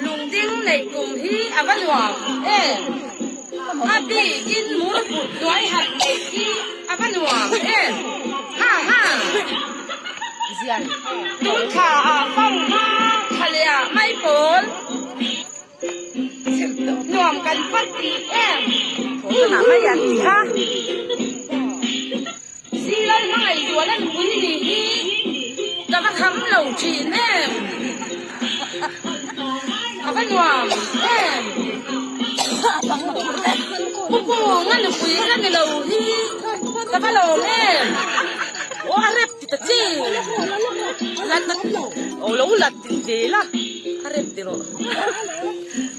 ลุงดิ้งในกลุ่มที่อาบันหวงอาบีกินหมูปุดน้อยหัดเด็กที่อาบันหวงฮ่าตุ้งขาฟังมาทะเลไม่ปนรวมกันฟัดตีโหหนาไม่อยากตีค่ะซีไล่ไม่ตัวนั่นคุยดีจะมาทำเหล่าจีนอาบันหวงกูงั้นคุยกันในเราที่แต่ว่าเราโอ้อาเร็บติดจีลัดโอ้เราลัดติดจีละอาเร็บติโร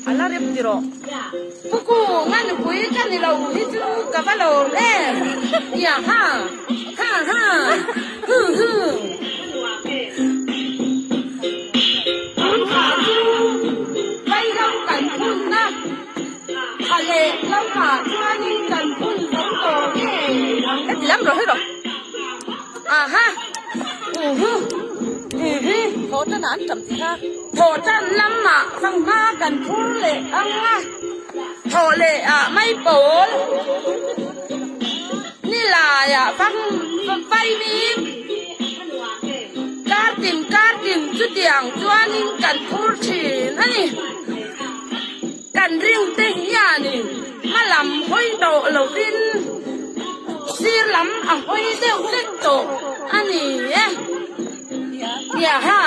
อาเร็บติโรกูงั้นคุยกันในเราที่แต่ว่าเราอย่าฮ่าคุณขาจูไปเรากันคุณนะทะเลเราขาชวนกันคุณทั้งตัวติดล้ำrồi hết rồi ha thổ chân án chậm gì ha thổ chân lắm mà thằng ma cần thu lệ ăn thổ lệ mấy bốนี่ล่ะฟังไปมีการดิ่งจุดเดียงจวนนิ่งกันพูดฉีนั่นนี่กันริ่งเตี้ยนี่มาลำห้อยโตเหล่าดินซีลำห้อยเตี้ยวเล็กโตอันนี้อย่าฮ่า